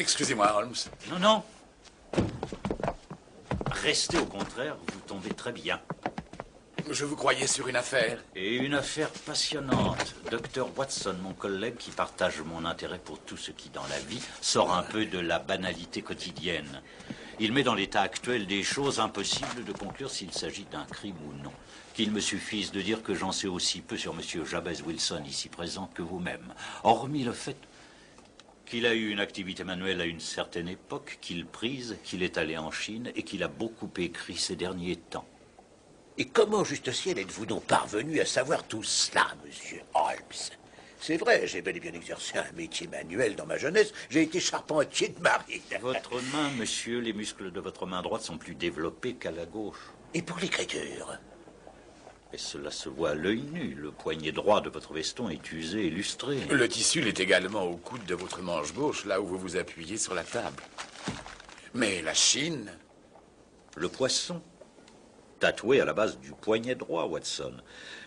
Excusez-moi, Holmes. Non, non. Restez au contraire, vous tombez très bien. Je vous croyais sur une affaire. Et une affaire passionnante. Dr. Watson, mon collègue qui partage mon intérêt pour tout ce qui, dans la vie, sort un peu de la banalité quotidienne. Il met dans l'état actuel des choses impossibles de conclure s'il s'agit d'un crime ou non. Qu'il me suffise de dire que j'en sais aussi peu sur M. Jabez Wilson, ici présent, que vous-même. Hormis le fait qu'il a eu une activité manuelle à une certaine époque, qu'il prise, qu'il est allé en Chine et qu'il a beaucoup écrit ces derniers temps. Et comment, juste ciel, êtes-vous donc parvenu à savoir tout cela, monsieur Holmes? C'est vrai, j'ai bel et bien exercé un métier manuel dans ma jeunesse. J'ai été charpentier de marine. Votre main, monsieur, les muscles de votre main droite sont plus développés qu'à la gauche. Et pour l'écriture? Et cela se voit à l'œil nu. Le poignet droit de votre veston est usé et lustré. Le tissu l'est également au coude de votre manche gauche, là où vous vous appuyez sur la table. Mais la Chine... Le poisson. tatoué à la base du poignet droit, Watson.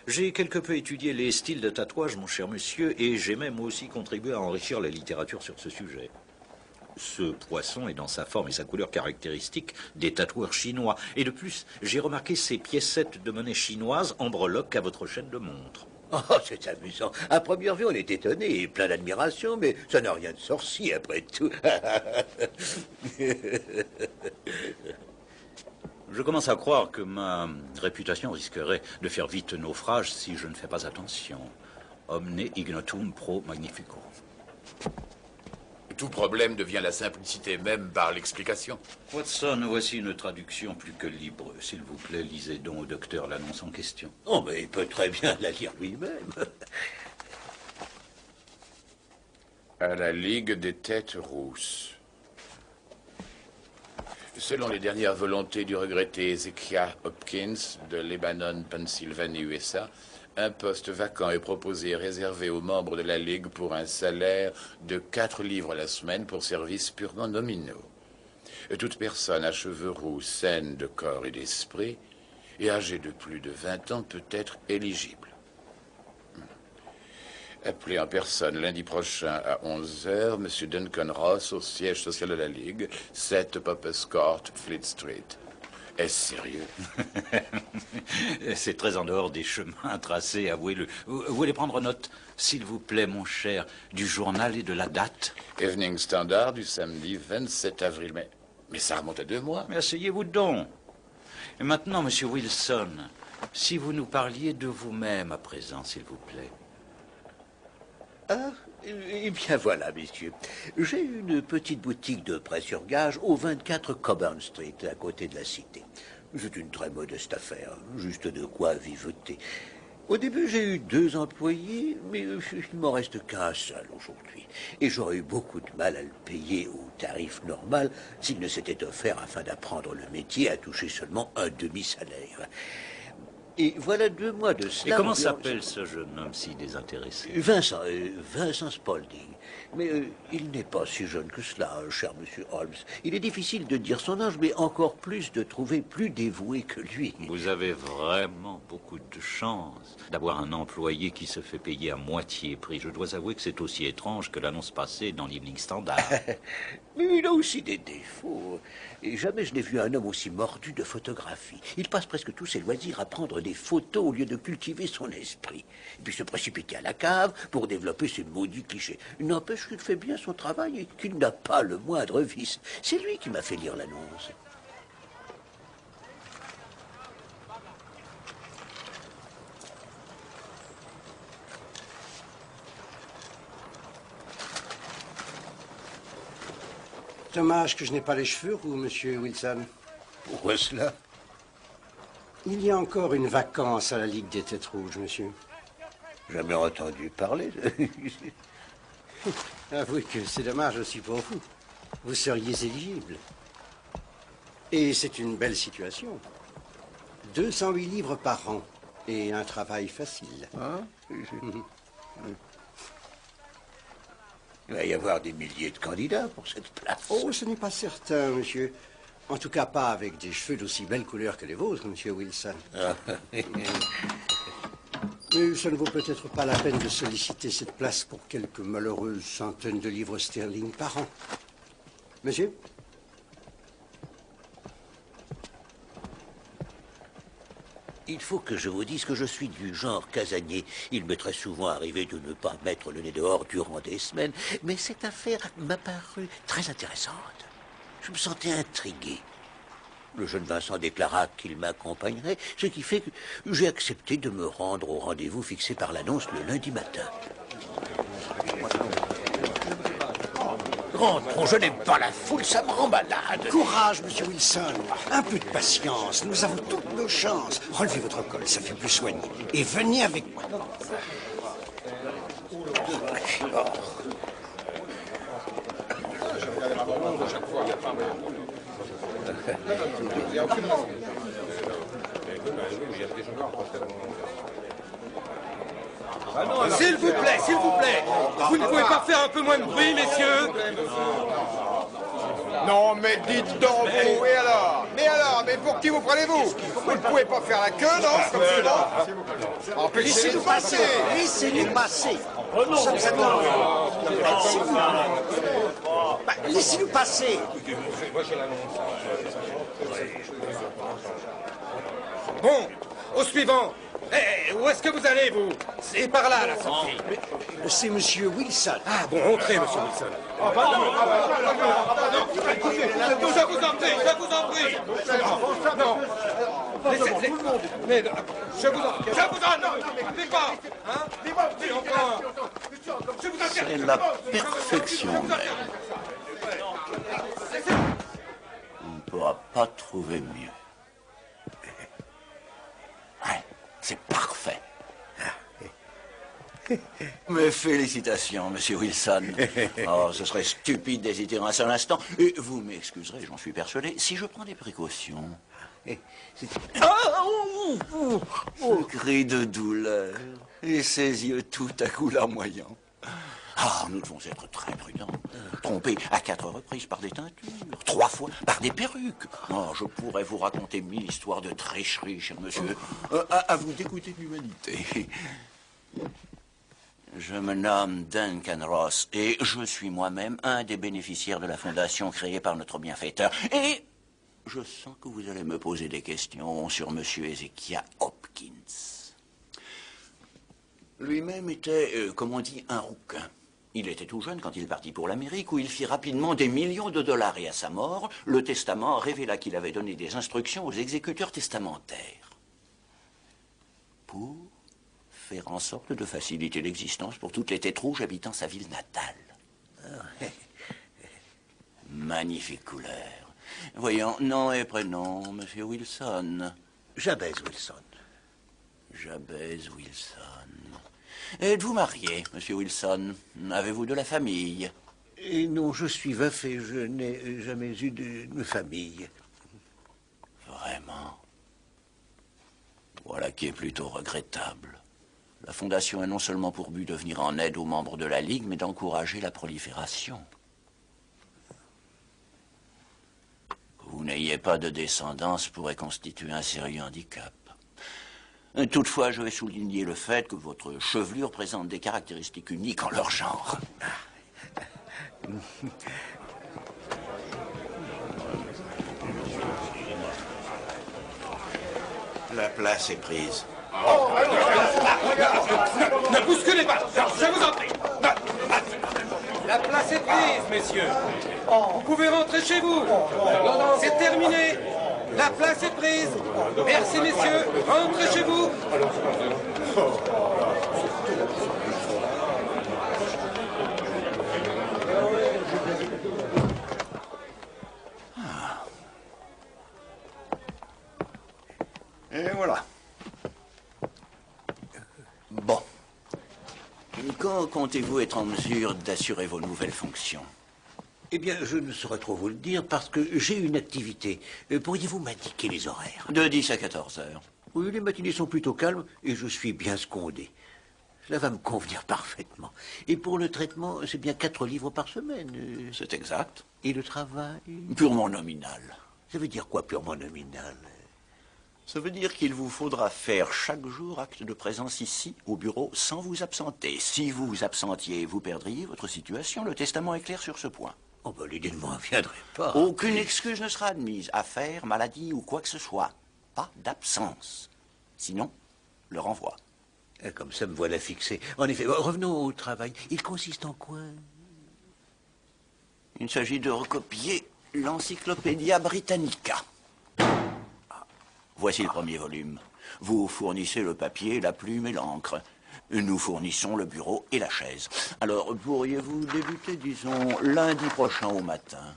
J'ai quelque peu étudié les styles de tatouage, mon cher monsieur, et j'ai même aussi contribué à enrichir la littérature sur ce sujet. Ce poisson est dans sa forme et sa couleur caractéristique des tatoueurs chinois. Et de plus, j'ai remarqué ces piécettes de monnaie chinoise en breloque à votre chaîne de montre. Oh, c'est amusant. À première vue, on est étonné et plein d'admiration, mais ça n'a rien de sorcier après tout. Je commence à croire que ma réputation risquerait de faire vite naufrage si je ne fais pas attention. Omne ignotum pro magnifico. Tout problème devient la simplicité même par l'explication. Watson, voici une traduction plus que libre. S'il vous plaît, lisez donc au docteur l'annonce en question. Oh, mais il peut très bien la lire lui-même. À la Ligue des Têtes Rousses. Selon les dernières volontés du regretté Ezekiah Hopkins de Lebanon, Pennsylvanie, USA, un poste vacant est proposé et réservé aux membres de la Ligue pour un salaire de 4 livres la semaine pour services purement nominaux. Toute personne à cheveux roux, saine de corps et d'esprit, et âgée de plus de 20 ans peut être éligible. Appelez en personne lundi prochain à 11 h M. Duncan Ross au siège social de la Ligue, 7 Poppers Court, Fleet Street. Est-ce sérieux? C'est très en dehors des chemins tracés, avouez-le. Vous voulez prendre note, s'il vous plaît, mon cher, du journal et de la date? Evening Standard du samedi 27 avril. Mais ça remonte à 2 mois. Mais asseyez-vous donc. Et maintenant, monsieur Wilson, si vous nous parliez de vous-même à présent, s'il vous plaît. Ah, eh bien voilà, messieurs. J'ai une petite boutique de prêt sur gage au 24 Coburn Street, à côté de la cité. C'est une très modeste affaire, juste de quoi vivoter. Au début, j'ai eu 2 employés, mais il ne m'en reste qu'un seul aujourd'hui. Et j'aurais eu beaucoup de mal à le payer au tarif normal s'il ne s'était offert, afin d'apprendre le métier, à toucher seulement un demi-salaire. Et voilà 2 mois de cela... Et comment s'appelle ce jeune homme si désintéressé? Vincent Spaulding. Mais il n'est pas si jeune que cela, cher monsieur Holmes. Il est difficile de dire son âge, mais encore plus de trouver plus dévoué que lui. Vous avez vraiment beaucoup de chance d'avoir un employé qui se fait payer à moitié prix. Je dois avouer que c'est aussi étrange que l'annonce passée dans l'Evening Standard. Mais il a aussi des défauts. Et jamais je n'ai vu un homme aussi mordu de photographie. Il passe presque tous ses loisirs à prendre des photos au lieu de cultiver son esprit. Et puis se précipiter à la cave pour développer ses maudits clichés. Il n'empêche qu'il fait bien son travail et qu'il n'a pas le moindre vice. C'est lui qui m'a fait lire l'annonce. Dommage que je n'ai pas les cheveux roux, monsieur Wilson. Pourquoi cela? Il y a encore une vacance à la Ligue des Têtes Rouges, monsieur. Jamais entendu parler de... Avouez que c'est dommage aussi pour vous. Vous seriez éligible. Et c'est une belle situation. 208 livres par an et un travail facile. Hein? Il va y avoir des milliers de candidats pour cette place. Oh, ce n'est pas certain, monsieur. En tout cas, pas avec des cheveux d'aussi belle couleur que les vôtres, monsieur Wilson. Mais ça ne vaut peut-être pas la peine de solliciter cette place pour quelques malheureuses centaines de livres sterling par an. Monsieur? Il faut que je vous dise que je suis du genre casanier. Il m'est très souvent arrivé de ne pas mettre le nez dehors durant des semaines, mais cette affaire m'a paru très intéressante. Je me sentais intrigué. Le jeune Vincent déclara qu'il m'accompagnerait, ce qui fait que j'ai accepté de me rendre au rendez-vous fixé par l'annonce le lundi matin. Rentrons, je n'aime pas la foule, ça me rend malade. Courage, monsieur Wilson. Un peu de patience. Nous avons toutes nos chances. Relevez votre col, ça fait plus soigné. Et venez avec moi. S'il vous plaît, s'il vous plaît. Vous ne pouvez pas faire un peu moins de bruit, messieurs? Non, mais dites donc, vous, et alors? Mais alors, mais pour qui vous prenez-vous? Vous ne pouvez pas faire la queue, non? Comme souvent. Empêchez-nous de passer. Laissez-nous passer. Nous sommes attendus. S'il vous plaît. Laissez-nous passer. Bon, au suivant. Eh, où est-ce que vous allez, vous? C'est par là, la sortie. C'est Monsieur Wilson. Ah bon, entrez, monsieur Wilson. Non, je vous en prie, je vous en prie. Non. Laissez, mais je vous en... Non, mais pas. Hein? Mais enfin... Je vous interdis. C'est la perfection même. On ne pourra pas trouver mieux. Ouais, c'est parfait. Mes félicitations, monsieur Wilson. Oh, ce serait stupide d'hésiter un seul instant. Et vous m'excuserez, j'en suis persuadé, si je prends des précautions. Oh, cri de douleur. Et ses yeux tout à coup larmoyants. Ah, nous devons être très prudents. Trompés à 4 reprises par des teintures, 3 fois par des perruques. Oh, je pourrais vous raconter 1000 histoires de tricherie, cher monsieur. À vous d'écouter l'humanité. Je me nomme Duncan Ross et je suis moi-même un des bénéficiaires de la fondation créée par notre bienfaiteur. Et je sens que vous allez me poser des questions sur monsieur Ezekiah Hopkins. Lui-même était, comme on dit, un rouquin. Il était tout jeune quand il partit pour l'Amérique, où il fit rapidement des millions de dollars. Et à sa mort, le testament révéla qu'il avait donné des instructions aux exécuteurs testamentaires pour faire en sorte de faciliter l'existence pour toutes les têtes rouges habitant sa ville natale. Magnifique couleur. Voyons, nom et prénom, monsieur Wilson. Jabez Wilson. Jabez Wilson. Êtes-vous marié, monsieur Wilson? Avez-vous de la famille? Et non, je suis veuf et je n'ai jamais eu de famille. Vraiment? Voilà qui est plutôt regrettable. La Fondation a non seulement pour but de venir en aide aux membres de la Ligue, mais d'encourager la prolifération. Que vous n'ayez pas de descendance pourrait constituer un sérieux handicap. Toutefois, je vais souligner le fait que votre chevelure présente des caractéristiques uniques en leur genre. La place est prise. Ne bousculez pas, je vous en prie. La place est prise, messieurs. Vous pouvez rentrer chez vous. C'est terminé. La place est prise. Merci, messieurs. Rentrez chez vous. Et voilà. Bon. Quand comptez-vous être en mesure d'assurer vos nouvelles fonctions? Eh bien, je ne saurais trop vous le dire parce que j'ai une activité. Pourriez-vous m'indiquer les horaires? De 10 à 14 heures. Oui, les matinées sont plutôt calmes et je suis bien secondé. Cela va me convenir parfaitement. Et pour le traitement, c'est bien 4 livres par semaine. C'est exact. Et le travail? Purement nominal. Ça veut dire quoi, purement nominal? Ça veut dire qu'il vous faudra faire chaque jour acte de présence ici, au bureau, sans vous absenter. Si vous vous absentiez, vous perdriez votre situation. Le testament est clair sur ce point. Oh, ben, l'idée ne m'en viendrait pas. Aucune excuse ne sera admise. Affaire, maladie ou quoi que ce soit. Pas d'absence. Sinon, le renvoi. Comme ça, me voilà fixé. En effet, revenons au travail. Il consiste en quoi? Il s'agit de recopier l'Encyclopédia Britannica. Voici le premier volume. Vous fournissez le papier, la plume et l'encre. Nous fournissons le bureau et la chaise. Alors, pourriez-vous débuter, disons, lundi prochain au matin?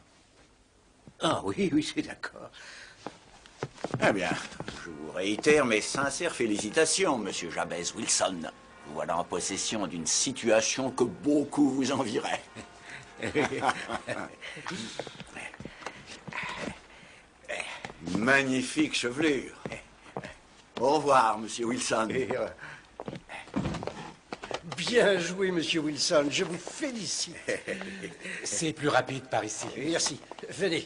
Ah oui, oui, c'est d'accord. Eh bien, je vous réitère mes sincères félicitations, monsieur Jabez Wilson. Vous voilà en possession d'une situation que beaucoup vous envieraient. Magnifique chevelure. Au revoir, monsieur Wilson. Bien joué, monsieur Wilson. Je vous félicite. C'est plus rapide par ici. Merci. Venez.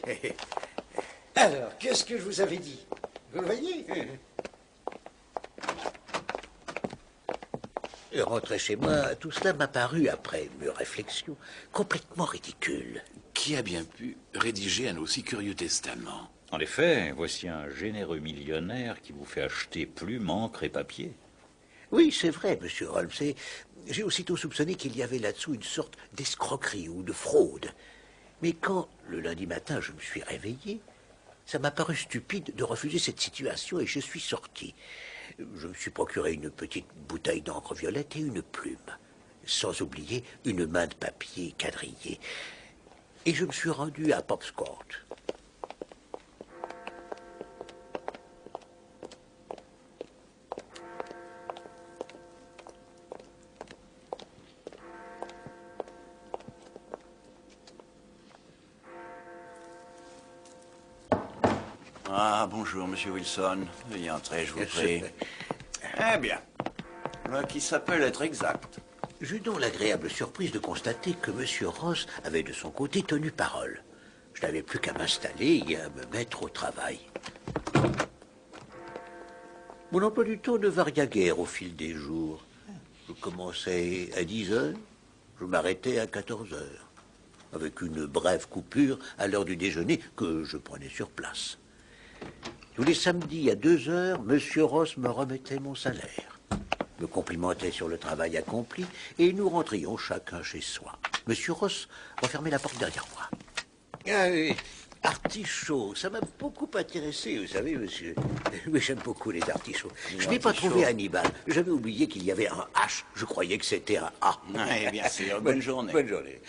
Alors, qu'est-ce que je vous avais dit? Vous voyez? Rentrer chez moi, tout cela m'a paru, après mûre réflexion, complètement ridicule. Qui a bien pu rédiger un aussi curieux testament? En effet, voici un généreux millionnaire qui vous fait acheter plumes, encre et papier. Oui, c'est vrai, monsieur Holmes, et j'ai aussitôt soupçonné qu'il y avait là-dessous une sorte d'escroquerie ou de fraude. Mais quand, le lundi matin, je me suis réveillé, ça m'a paru stupide de refuser cette situation et je suis sorti. Je me suis procuré une petite bouteille d'encre violette et une plume, sans oublier une main de papier quadrillée. Et je me suis rendu à Pops Court. Ah, bonjour, monsieur Wilson. Veuillez entrer, je vous prie. Eh bien, voilà qui s'appelle être exact. J'eus donc l'agréable surprise de constater que monsieur Ross avait de son côté tenu parole. Je n'avais plus qu'à m'installer et à me mettre au travail. Mon emploi du temps ne varia guère au fil des jours. Je commençais à 10 heures, je m'arrêtais à 14 heures, avec une brève coupure à l'heure du déjeuner que je prenais sur place. Tous les samedis à 2 heures, monsieur Ross me remettait mon salaire, me complimentait sur le travail accompli et nous rentrions chacun chez soi. Monsieur Ross refermait la porte derrière moi. Ah oui, artichauts, ça m'a beaucoup intéressé, vous savez, monsieur. Oui, j'aime beaucoup les artichauts. Je n'ai pas trouvé Hannibal. J'avais oublié qu'il y avait un H. Je croyais que c'était un A. Oui, bien sûr. Bonne journée. Bonne journée.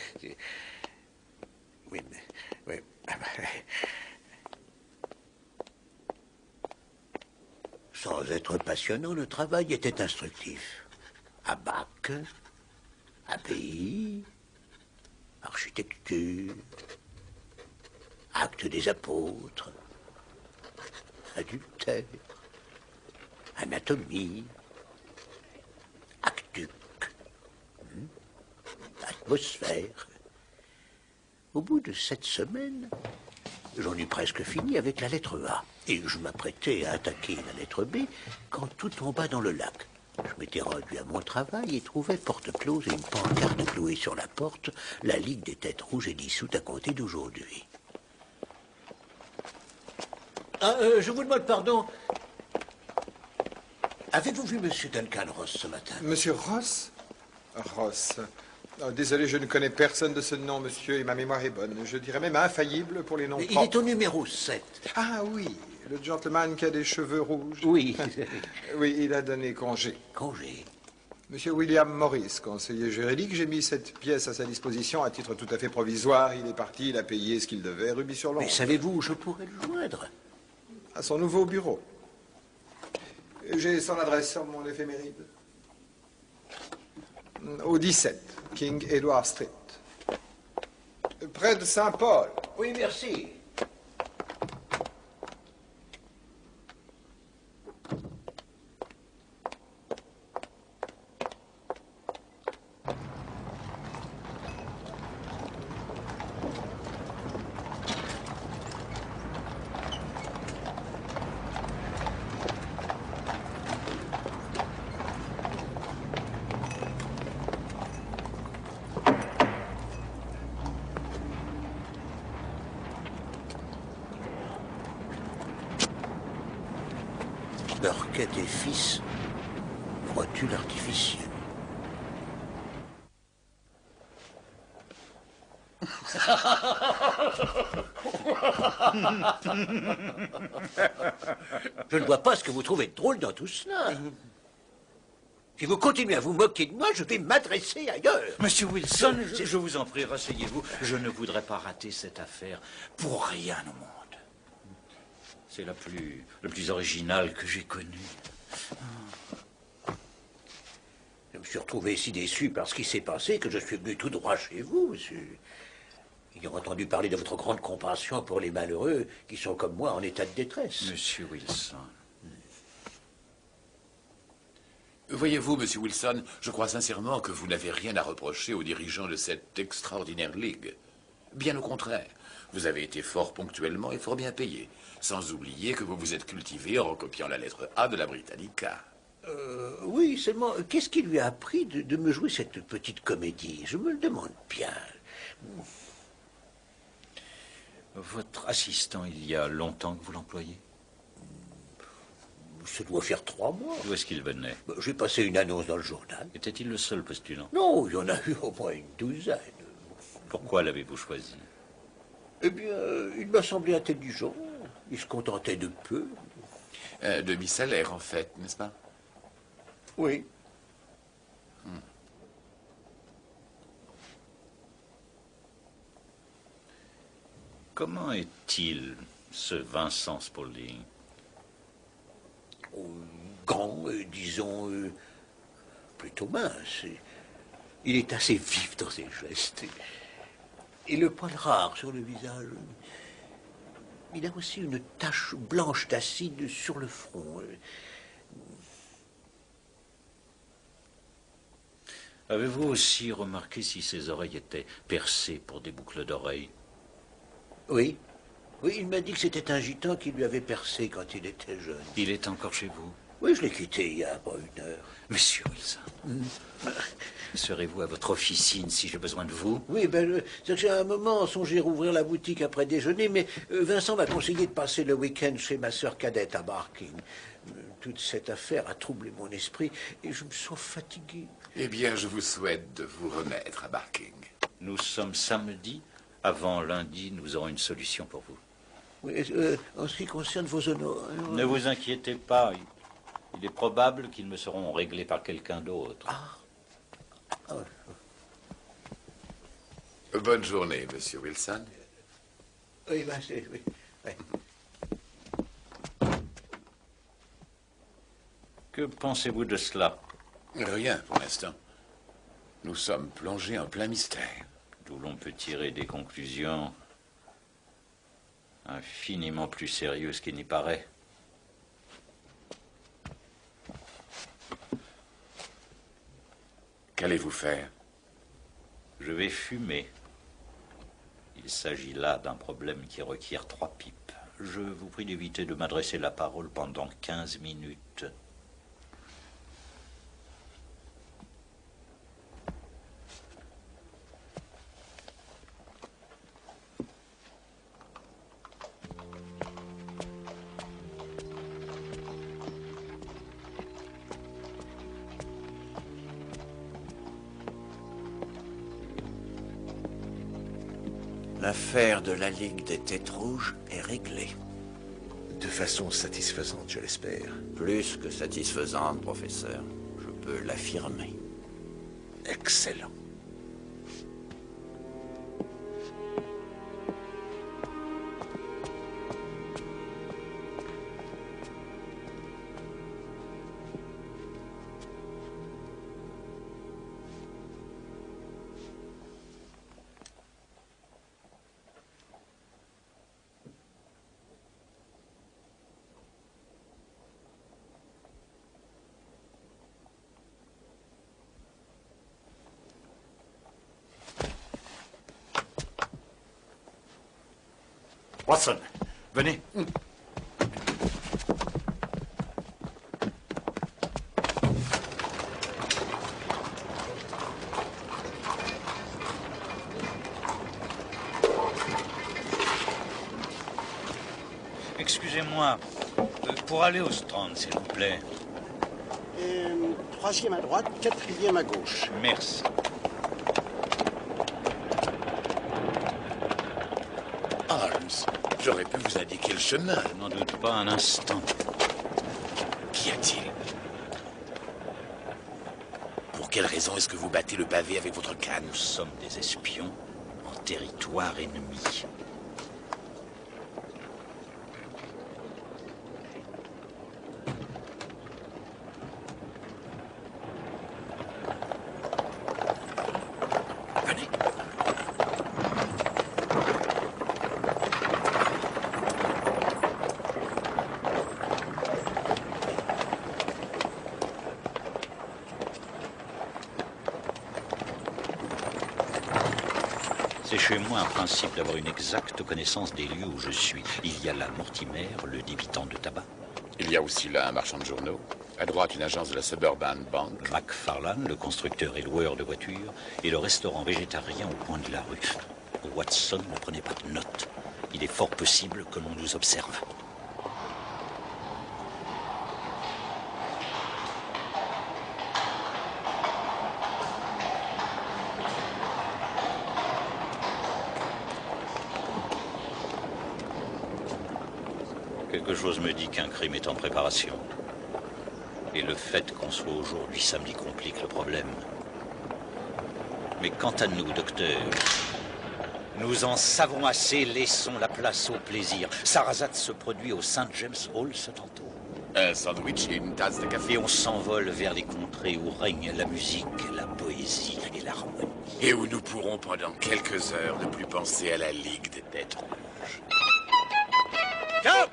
Oui, mais... Oui. Sans être passionnant, le travail était instructif. Abac, API, architecture, acte des apôtres, adultère, anatomie, aqueduc, atmosphère. Au bout de 7 semaines, j'en eus presque fini avec la lettre A. Et je m'apprêtais à attaquer la lettre B quand tout tomba dans le lac. Je m'étais rendu à mon travail et trouvais porte close et une pancarte clouée sur la porte. La Ligue des Têtes Rouges est dissoute à compter d'aujourd'hui. Je vous demande pardon. Avez-vous vu monsieur Duncan Ross ce matin? Monsieur Ross? Ross. Oh, désolé, je ne connais personne de ce nom, monsieur, et ma mémoire est bonne. Je dirais même infaillible pour les noms Il propres. est au numéro 7. Ah oui, le gentleman qui a des cheveux rouges. Oui. Oui, il a donné congé. Congé. Monsieur William Morris, conseiller juridique, j'ai mis cette pièce à sa disposition à titre tout à fait provisoire. Il est parti, il a payé ce qu'il devait, Rubis-sur-Longe. Mais savez-vous où je pourrais le joindre? À son nouveau bureau. J'ai son adresse sur mon éphéméride. Au 17, King Edward Street. Près de Saint-Paul. Oui, merci. Burkett et fils, rotule artificielle. Je ne vois pas ce que vous trouvez de drôle dans tout cela. Si vous continuez à vous moquer de moi, je vais m'adresser ailleurs. Monsieur Wilson, je vous en prie, rasseyez-vous. Je ne voudrais pas rater cette affaire pour rien au monde. C'est la plus originale que j'ai connue. Je me suis retrouvé si déçu par ce qui s'est passé que je suis venu tout droit chez vous, monsieur. Ayant entendu parler de votre grande compassion pour les malheureux qui sont comme moi en état de détresse. Monsieur Wilson. Voyez-vous, monsieur Wilson, je crois sincèrement que vous n'avez rien à reprocher aux dirigeants de cette extraordinaire ligue. Bien au contraire. Vous avez été fort ponctuellement et fort bien payé. Sans oublier que vous vous êtes cultivé en recopiant la lettre A de la Britannica. Oui, seulement, qu'est-ce qui lui a appris de me jouer cette petite comédie? Je me le demande bien. Votre assistant, il y a longtemps que vous l'employez? Ça doit faire 3 mois. D'où est-ce qu'il venait? J'ai passé une annonce dans le journal. Était-il le seul postulant? Non, il y en a eu au moins une douzaine. Pourquoi l'avez-vous choisi? Eh bien, il m'a semblé intelligent. Il se contentait de peu. Demi-salaire, en fait, n'est-ce pas? Oui. Comment est-il, ce Vincent Spaulding? Grand, disons, plutôt mince. Il est assez vif dans ses gestes. Et le poil rare sur le visage. Il a aussi une tache blanche d'acide sur le front. Avez-vous aussi remarqué si ses oreilles étaient percées pour des boucles d'oreilles? Oui. Oui, il m'a dit que c'était un gitan qui lui avait percé quand il était jeune. Il est encore chez vous? Oui, je l'ai quitté il y a pas 1 heure. Monsieur Wilson, serez-vous à votre officine si j'ai besoin de vous? Oui, j'ai à un moment songé rouvrir la boutique après déjeuner, mais Vincent m'a conseillé de passer le week-end chez ma sœur cadette à Barking. Toute cette affaire a troublé mon esprit et je me sens fatigué. Eh bien, je vous souhaite de vous remettre à Barking. Nous sommes samedi. Avant lundi, nous aurons une solution pour vous. Oui, en ce qui concerne vos honoraires... Ne vous inquiétez pas. Il est probable qu'ils me seront réglés par quelqu'un d'autre. Bonne journée, monsieur Wilson. Oui, oui. Que pensez-vous de cela? Rien pour l'instant. Nous sommes plongés en plein mystère. D'où l'on peut tirer des conclusions infiniment plus sérieuses qu'il n'y paraît. Qu'allez-vous faire? Je vais fumer. Il s'agit là d'un problème qui requiert 3 pipes. Je vous prie d'éviter de m'adresser la parole pendant 15 minutes. L'affaire de la Ligue des Têtes Rouges est réglée. De façon satisfaisante, je l'espère. Plus que satisfaisante, professeur. Je peux l'affirmer. Excellent. Watson, venez. Excusez-moi, pour aller au Strand, s'il vous plaît. 3e à droite, 4e à gauche. Merci. Holmes, j'aurais pu vous indiquer le chemin. Je n'en doute pas un instant. Qu'y a-t-il? Pour quelle raison est-ce que vous battez le pavé avec votre canne? Nous sommes des espions en territoire ennemi. Venez. C'est chez moi un principe d'avoir une exacte connaissance des lieux où je suis. Il y a là Mortimer, le débitant de tabac. Il y a aussi là un marchand de journaux. À droite, une agence de la Suburban Bank. McFarlane, le constructeur et loueur de voitures. Et le restaurant végétarien au coin de la rue. Watson ne prenait pas de notes. Il est fort possible que l'on nous observe. Quelque chose me dit qu'un crime est en préparation. Et le fait qu'on soit aujourd'hui samedi complique le problème. Mais quant à nous, docteur, nous en savons assez, laissons la place au plaisir. Sarrazate se produit au St. James Hall ce tantôt. Un sandwich et une tasse de café. Et on s'envole vers les contrées où règne la musique, la poésie et l'harmonie. Et où nous pourrons pendant quelques heures ne plus penser à la Ligue des Têtes Rouges. Ciao!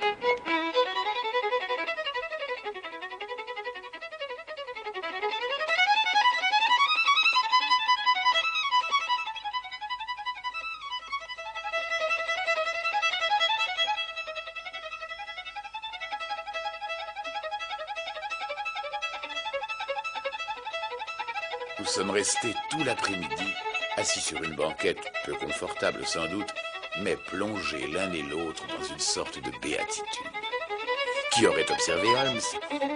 Nous sommes restés tout l'après-midi, assis sur une banquette, peu confortable sans doute, mais plongés l'un et l'autre dans une sorte de béatitude. Qui aurait observé Holmes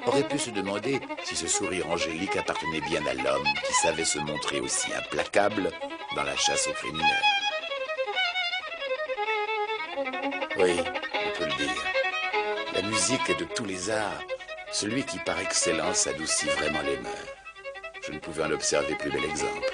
aurait pu se demander si ce sourire angélique appartenait bien à l'homme qui savait se montrer aussi implacable dans la chasse aux criminels. Oui, on peut le dire. La musique est de tous les arts, celui qui par excellence adoucit vraiment les mœurs. Je ne pouvais en observer plus bel exemple.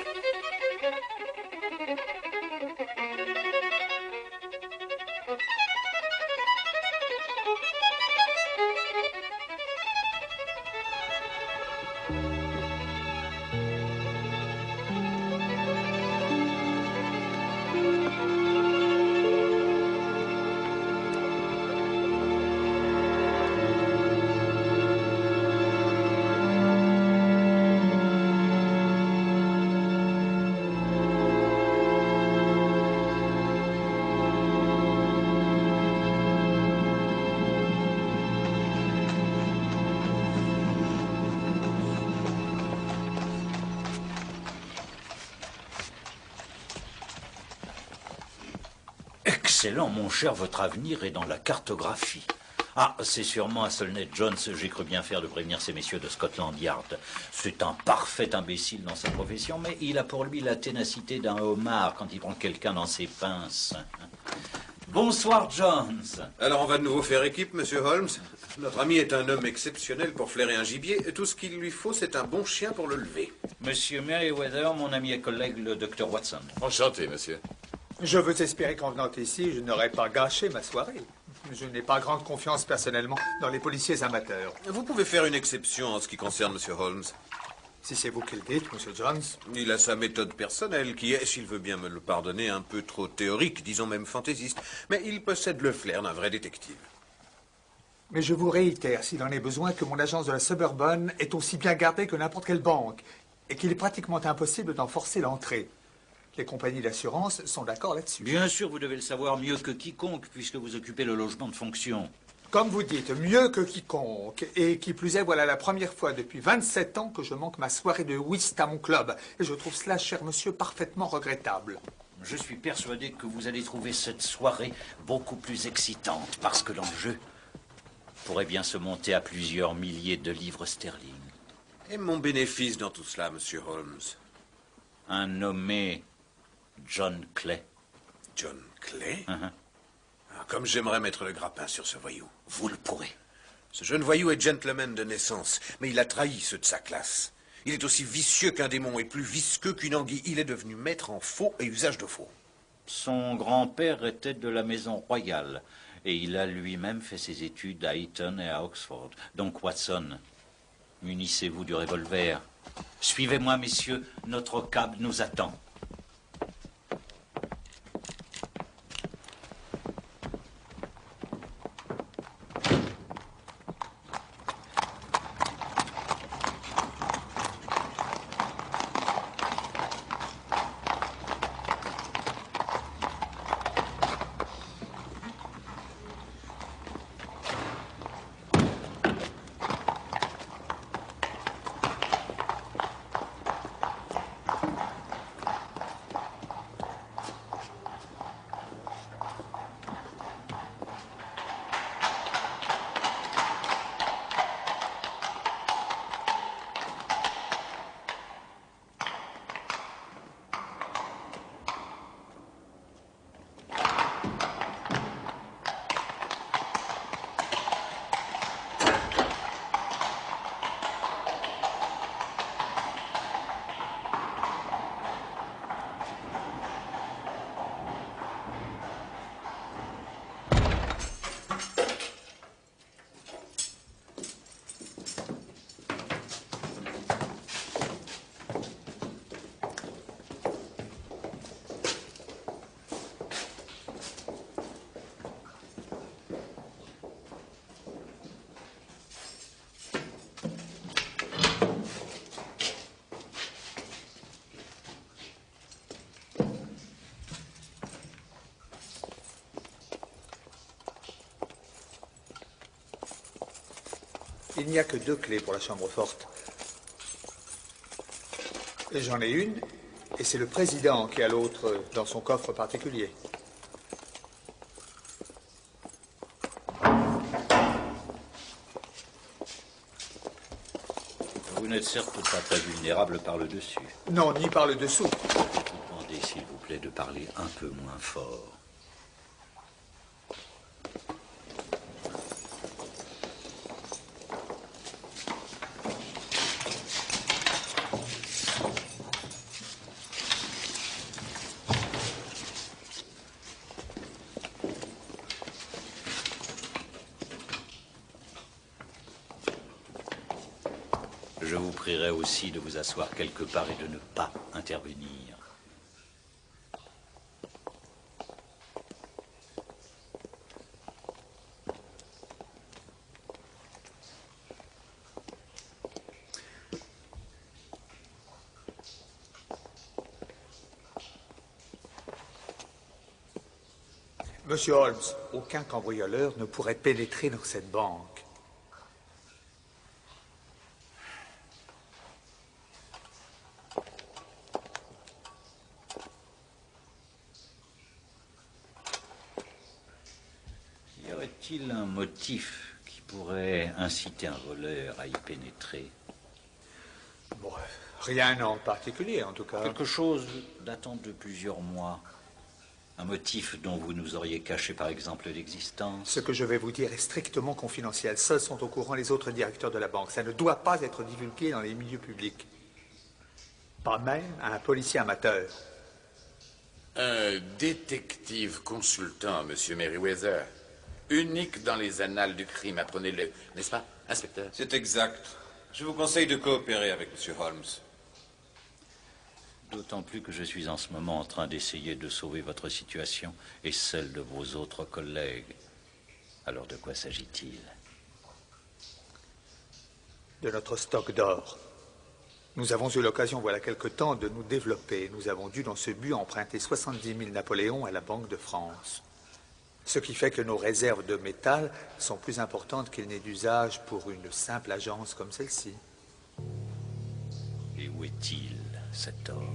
Excellent, mon cher, votre avenir est dans la cartographie. Ah, c'est sûrement à Solnett Jones, j'ai cru bien faire de prévenir ces messieurs de Scotland Yard. C'est un parfait imbécile dans sa profession, mais il a pour lui la ténacité d'un homard quand il prend quelqu'un dans ses pinces. Bonsoir, Jones. Alors, on va de nouveau faire équipe, monsieur Holmes. Notre ami est un homme exceptionnel pour flairer un gibier. Tout ce qu'il lui faut, c'est un bon chien pour le lever. Monsieur Merriweather, mon ami et collègue, le docteur Watson. Enchanté, monsieur. Je veux espérer qu'en venant ici, je n'aurai pas gâché ma soirée. Je n'ai pas grande confiance personnellement dans les policiers amateurs. Vous pouvez faire une exception en ce qui concerne monsieur Holmes. Si c'est vous qui le dites, monsieur Jones. Il a sa méthode personnelle qui est, s'il veut bien me le pardonner, un peu trop théorique, disons même fantaisiste. Mais il possède le flair d'un vrai détective. Mais je vous réitère, s'il en est besoin, que mon agence de la Suburban est aussi bien gardée que n'importe quelle banque et qu'il est pratiquement impossible d'en forcer l'entrée. Les compagnies d'assurance sont d'accord là-dessus. Bien sûr, vous devez le savoir mieux que quiconque, puisque vous occupez le logement de fonction. Comme vous dites, mieux que quiconque. Et qui plus est, voilà la première fois depuis 27 ans que je manque ma soirée de whist à mon club. Et je trouve cela, cher monsieur, parfaitement regrettable. Je suis persuadé que vous allez trouver cette soirée beaucoup plus excitante, parce que l'enjeu pourrait bien se monter à plusieurs milliers de livres sterling. Et mon bénéfice dans tout cela, monsieur Holmes? Un nommé John Clay. John Clay? Comme j'aimerais mettre le grappin sur ce voyou. Vous le pourrez. Ce jeune voyou est gentleman de naissance, mais il a trahi ceux de sa classe. Il est aussi vicieux qu'un démon et plus visqueux qu'une anguille. Il est devenu maître en faux et usage de faux. Son grand-père était de la maison royale, et il a lui-même fait ses études à Eton et à Oxford. Donc, Watson, munissez-vous du revolver. Suivez-moi, messieurs, notre cab nous attend. Il n'y a que 2 clés pour la chambre forte. J'en ai une, et c'est le président qui a l'autre dans son coffre particulier. Vous n'êtes certes pas très vulnérable par le dessus. Non, ni par le dessous. Demandez, s'il vous plaît, de parler un peu moins fort. Je vous prierai aussi de vous asseoir quelque part et de ne pas intervenir. Monsieur Holmes, aucun cambrioleur ne pourrait pénétrer dans cette banque. Y aurait-il un motif qui pourrait inciter un voleur à y pénétrer? Bon, rien en particulier, en tout cas. Quelque chose datant de plusieurs mois. Un motif dont vous nous auriez caché, par exemple, l'existence. Ce que je vais vous dire est strictement confidentiel. Seuls sont au courant les autres directeurs de la banque. Ça ne doit pas être divulgué dans les milieux publics. Pas même à un policier amateur. Un détective consultant, Monsieur Merriweather. Unique dans les annales du crime, apprenez-le. N'est-ce pas, inspecteur? C'est exact. Je vous conseille de coopérer avec Monsieur Holmes. D'autant plus que je suis en ce moment en train d'essayer de sauver votre situation et celle de vos autres collègues. Alors de quoi s'agit-il? De notre stock d'or. Nous avons eu l'occasion, voilà quelque temps, de nous développer. Nous avons dû, dans ce but, emprunter 70 000 Napoléons à la Banque de France. Ce qui fait que nos réserves de métal sont plus importantes qu'il n'est d'usage pour une simple agence comme celle-ci. Et où est-il, cet or?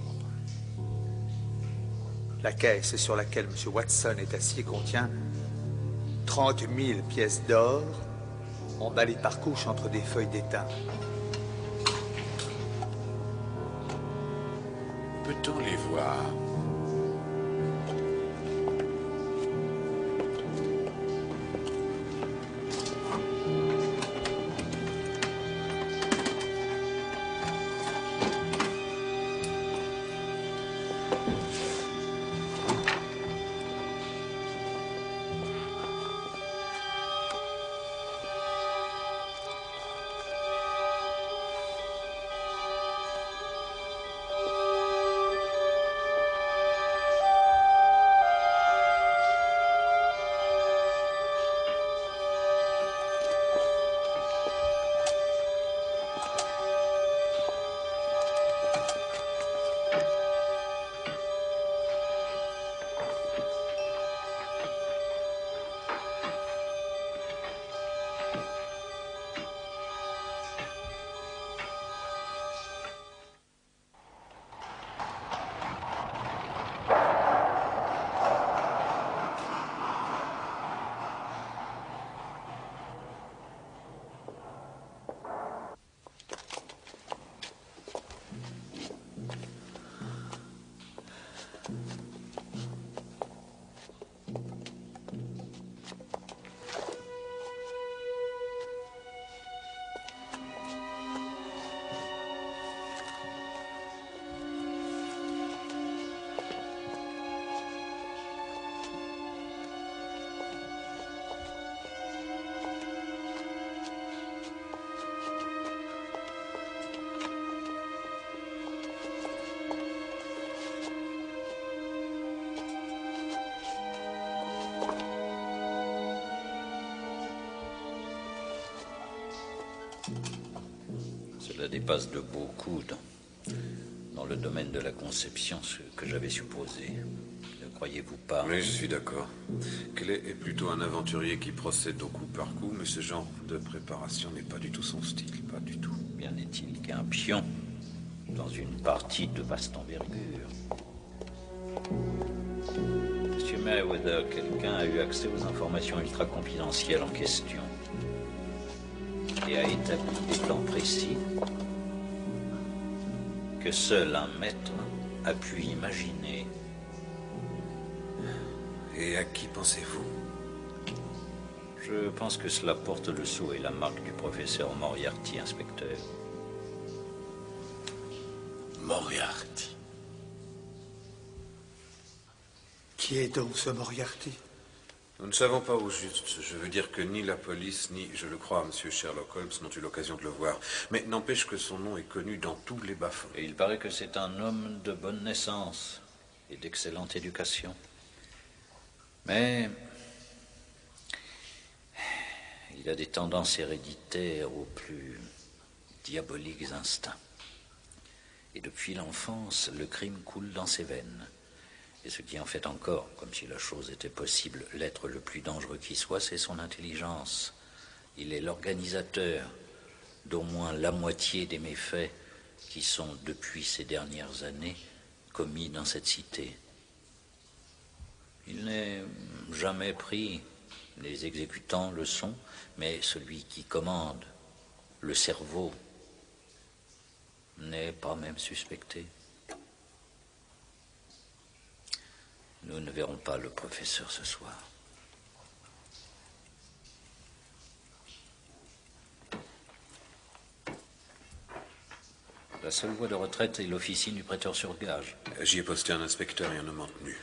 La caisse sur laquelle M. Watson est assis contient 30 000 pièces d'or emballées par couches entre des feuilles d'étain. Peut-on les voir? Cela dépasse de beaucoup dans le domaine de la conception ce que j'avais supposé. Ne croyez-vous pas? Mais je suis d'accord. Clay est plutôt un aventurier qui procède au coup par coup, mais ce genre de préparation n'est pas du tout son style, pas du tout. Bien n'est-il qu'un pion dans une partie de vaste envergure. Monsieur Mayweather, quelqu'un a eu accès aux informations ultra confidentielles en question et a établi des plans précis que seul un maître a pu imaginer. Et à qui pensez-vous? Je pense que cela porte le sceau et la marque du professeur Moriarty, inspecteur. Moriarty. Qui est donc ce Moriarty? Nous ne savons pas au juste. Je veux dire que ni la police, ni, je le crois, M. Sherlock Holmes n'ont eu l'occasion de le voir. Mais n'empêche que son nom est connu dans tous les bas-fonds. Et il paraît que c'est un homme de bonne naissance et d'excellente éducation. Mais il a des tendances héréditaires aux plus diaboliques instincts. Et depuis l'enfance, le crime coule dans ses veines. Et ce qui en fait encore, comme si la chose était possible, l'être le plus dangereux qui soit, c'est son intelligence. Il est l'organisateur d'au moins la moitié des méfaits qui sont, depuis ces dernières années, commis dans cette cité. Il n'est jamais pris, les exécutants le sont, mais celui qui commande, le cerveau, n'est pas même suspecté. Nous ne verrons pas le professeur ce soir. La seule voie de retraite est l'officine du prêteur sur gage. J'y ai posté un inspecteur et un homme en tenue.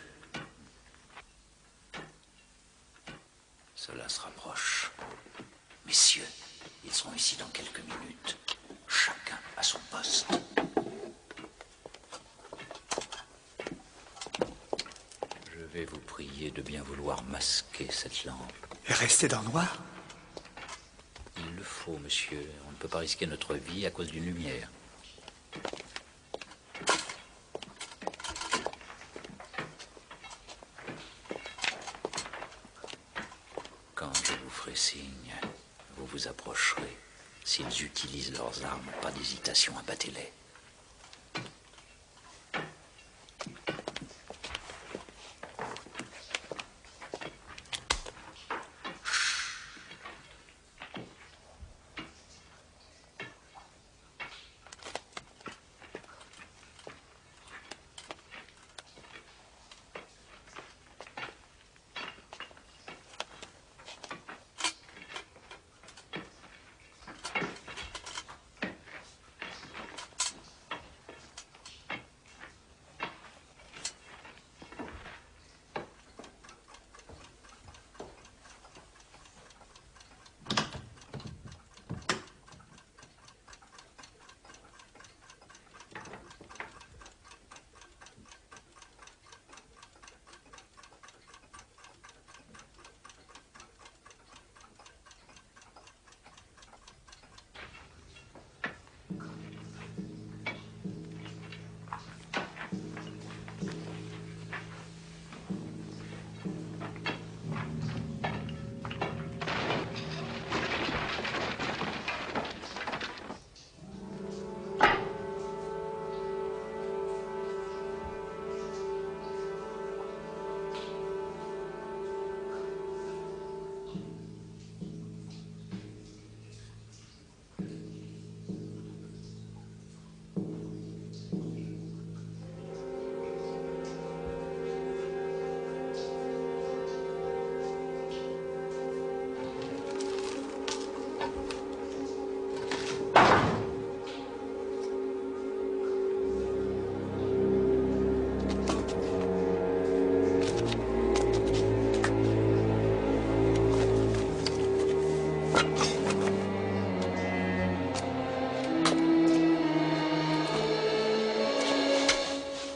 Cela se rapproche. Messieurs, ils seront ici dans quelques minutes. Chacun à son poste. Je vais vous prier de bien vouloir masquer cette lampe. Et rester dans le noir? Il le faut, monsieur. On ne peut pas risquer notre vie à cause d'une lumière. Quand je vous ferai signe, vous vous approcherez. S'ils utilisent leurs armes, pas d'hésitation, abattez-les.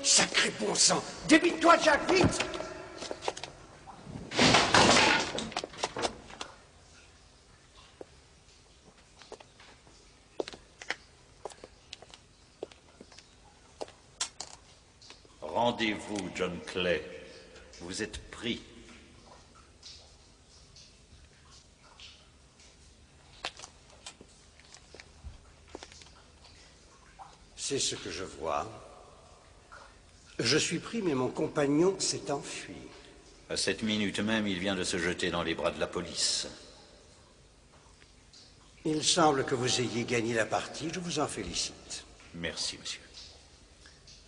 Sacré bon sang! Débite-toi, Jack, vite! Rendez-vous, John Clay, Vous êtes pris. C'est ce que je vois. Je suis pris, mais mon compagnon s'est enfui. À cette minute même, il vient de se jeter dans les bras de la police. Il semble que vous ayez gagné la partie. Je vous en félicite. Merci, monsieur.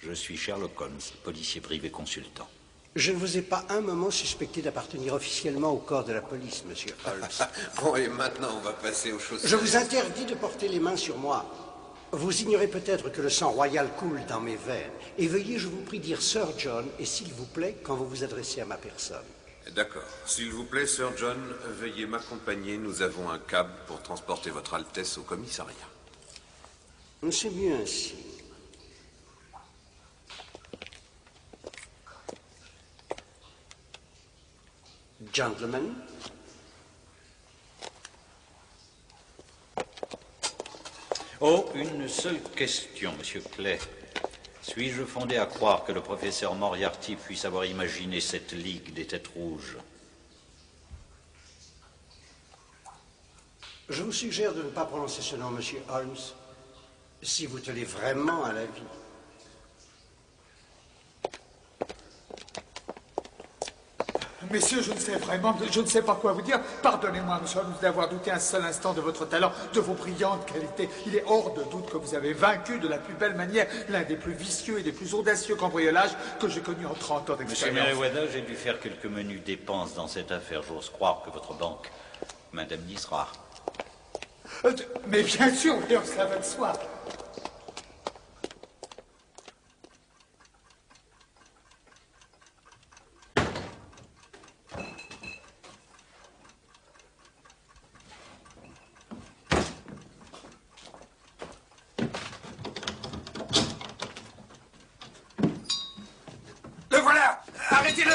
Je suis Sherlock Holmes, policier privé consultant. Je ne vous ai pas un moment suspecté d'appartenir officiellement au corps de la police, monsieur Holmes. Bon, et maintenant, on va passer aux choses... Je vous interdis de porter les mains sur moi. Vous ignorez peut-être que le sang royal coule dans mes veines. Et veuillez, je vous prie, dire Sir John, et s'il vous plaît, quand vous vous adressez à ma personne. D'accord. S'il vous plaît, Sir John, veuillez m'accompagner. Nous avons un cab pour transporter votre Altesse au commissariat. C'est mieux ainsi. Gentlemen. Oh, une seule question, monsieur Clay. Suis-je fondé à croire que le professeur Moriarty puisse avoir imaginé cette ligue des têtes rouges? Je vous suggère de ne pas prononcer ce nom, monsieur Holmes, si vous tenez vraiment à la vie. Messieurs, je ne sais pas quoi vous dire. Pardonnez-moi, monsieur Holmes, d'avoir douté un seul instant de votre talent, de vos brillantes qualités. Il est hors de doute que vous avez vaincu de la plus belle manière l'un des plus vicieux et des plus audacieux cambriolages que j'ai connus en 30 ans Monsieur d'expérience. Merriweather, j'ai dû faire quelques menus dépenses dans cette affaire. J'ose croire que votre banque m'indemnisera. Mais bien sûr, voyons, cela va de soi. Le voilà! Arrêtez-le!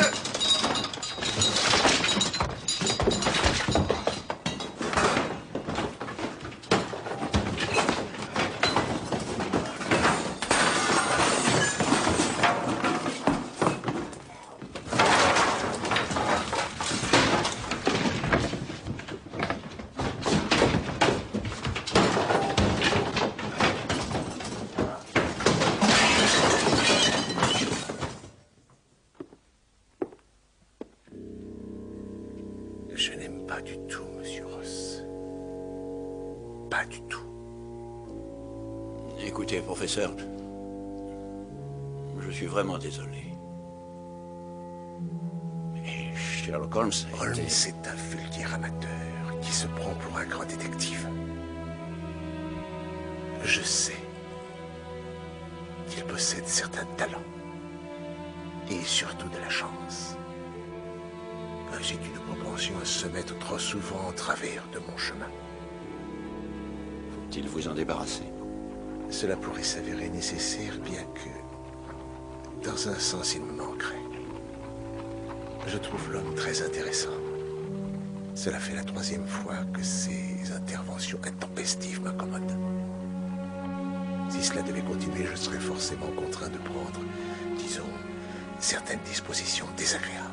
Je n'aime pas du tout, monsieur Ross. Pas du tout. Écoutez, professeur, je suis vraiment désolé. Mais Sherlock Holmes a Holmes été... est un vulgaire amateur qui se prend pour un grand détective. Je sais qu'il possède certains talents et surtout de la chance. J'ai une propension à se mettre trop souvent en travers de mon chemin. Faut-il vous en débarrasser? Cela pourrait s'avérer nécessaire, bien que, dans un sens, il me manquerait. Je trouve l'homme très intéressant. Cela fait la 3e fois que ses interventions intempestives m'incommodent. Si cela devait continuer, je serais forcément contraint de prendre, disons, certaines dispositions désagréables.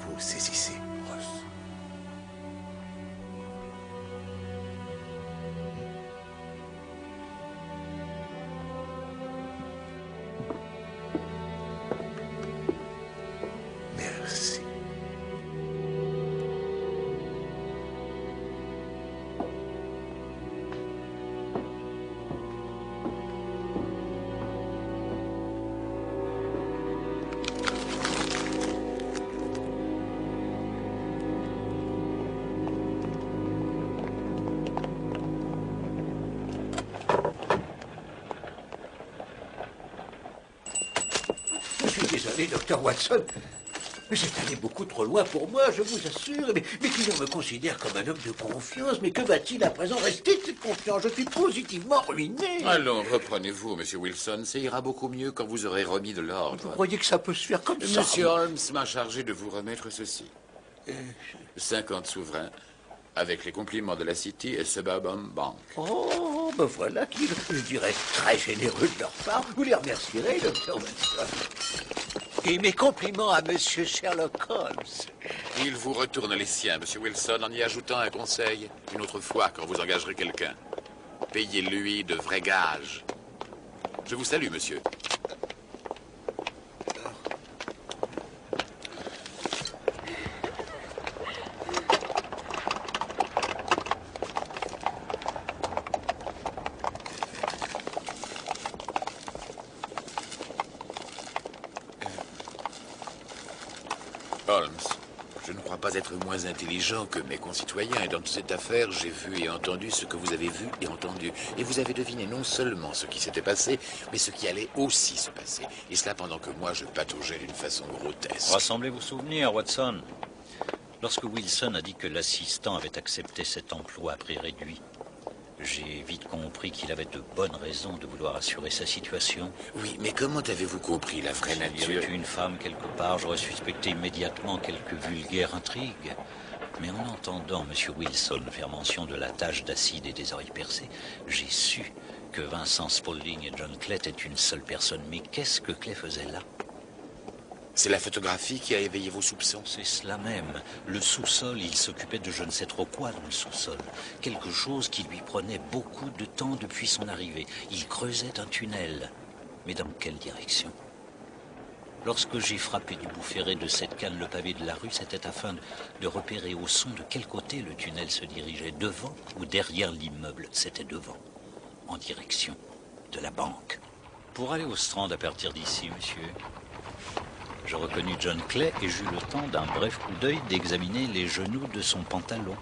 Vous saisissez, Ross. Merci. Je suis désolé, docteur Watson. Mais c'est allé beaucoup trop loin pour moi, je vous assure. Mais client me considère comme un homme de confiance. Mais que va-t-il à présent rester de cette confiance? Je suis positivement ruiné. Allons, reprenez-vous, monsieur Wilson. Ça ira beaucoup mieux quand vous aurez remis de l'ordre. Vous croyez que ça peut se faire comme ça? Monsieur Holmes m'a chargé de vous remettre ceci. 50 souverains, avec les compliments de la City et Suburban Bank. Oh, ben voilà qui, je dirais, très généreux de leur part. Vous les remercierez, docteur Watson. Et mes compliments à Monsieur Sherlock Holmes. Il vous retourne les siens, Monsieur Wilson, en y ajoutant un conseil. Une autre fois, quand vous engagerez quelqu'un, payez-lui de vrais gages. Je vous salue, monsieur. Holmes, je ne crois pas être moins intelligent que mes concitoyens, et dans toute cette affaire, j'ai vu et entendu ce que vous avez vu et entendu. Et vous avez deviné non seulement ce qui s'était passé, mais ce qui allait aussi se passer. Et cela pendant que moi, je pataugeais d'une façon grotesque. Rassemblez vos souvenirs, Watson. Lorsque Wilson a dit que l'assistant avait accepté cet emploi à prix réduit, j'ai vite compris qu'il avait de bonnes raisons de vouloir assurer sa situation. Oui, mais comment avez-vous compris la vraie nature? S'il y avait eu une femme quelque part, j'aurais suspecté immédiatement quelques vulgaires intrigues. Mais en entendant M. Wilson faire mention de la tache d'acide et des oreilles percées, j'ai su que Vincent Spaulding et John Clay étaient une seule personne. Mais qu'est-ce que Clay faisait là? C'est la photographie qui a éveillé vos soupçons? C'est cela même. Le sous-sol, il s'occupait de je ne sais trop quoi dans le sous-sol. Quelque chose qui lui prenait beaucoup de temps depuis son arrivée. Il creusait un tunnel. Mais dans quelle direction? Lorsque j'ai frappé du bout ferré de cette canne le pavé de la rue, c'était afin de repérer au son de quel côté le tunnel se dirigeait, devant ou derrière l'immeuble. C'était devant, en direction de la banque. Pour aller au Strand à partir d'ici, monsieur, je reconnus John Clay et j'eus le temps d'un bref coup d'œil d'examiner les genoux de son pantalon.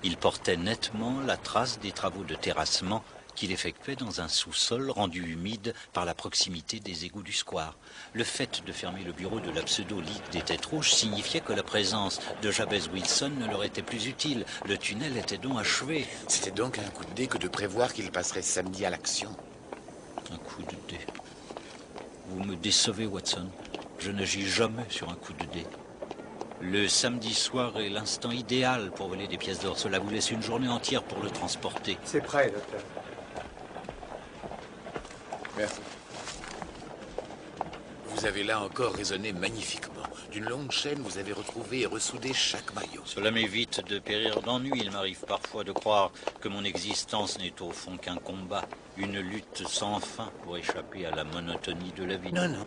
Il portait nettement la trace des travaux de terrassement qu'il effectuait dans un sous-sol rendu humide par la proximité des égouts du square. Le fait de fermer le bureau de la pseudo-ligue des Têtes Rouges signifiait que la présence de Jabez Wilson ne leur était plus utile. Le tunnel était donc achevé. C'était donc un coup de dé que de prévoir qu'il passerait samedi à l'action. Un coup de dé. Vous me décevez, Watson. Je n'agis jamais sur un coup de dé. Le samedi soir est l'instant idéal pour voler des pièces d'or. Cela vous laisse une journée entière pour le transporter. C'est prêt, docteur. Merci. Vous avez là encore raisonné magnifiquement. D'une longue chaîne, vous avez retrouvé et ressoudé chaque maillot. Cela m'évite de périr d'ennui. Il m'arrive parfois de croire que mon existence n'est au fond qu'un combat, une lutte sans fin pour échapper à la monotonie de la vie. Non, non.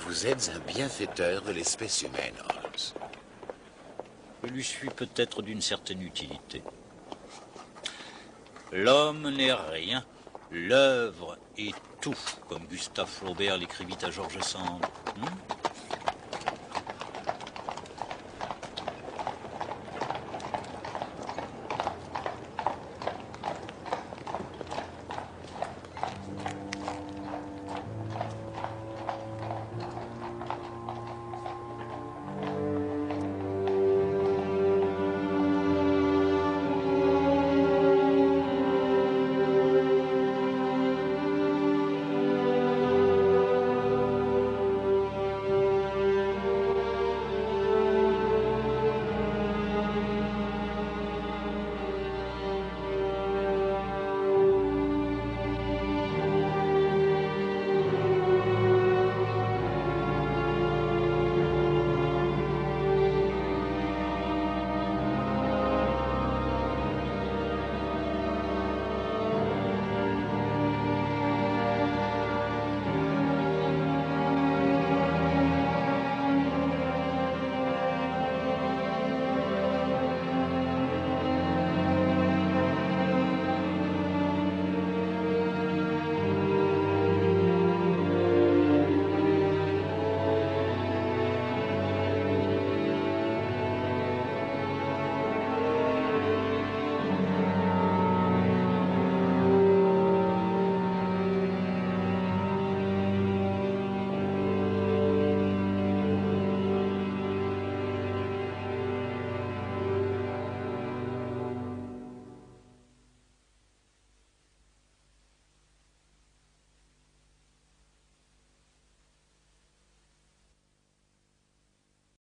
Vous êtes un bienfaiteur de l'espèce humaine, Holmes. Je lui suis peut-être d'une certaine utilité. L'homme n'est rien, l'œuvre est tout, comme Gustave Flaubert l'écrivit à George Sand.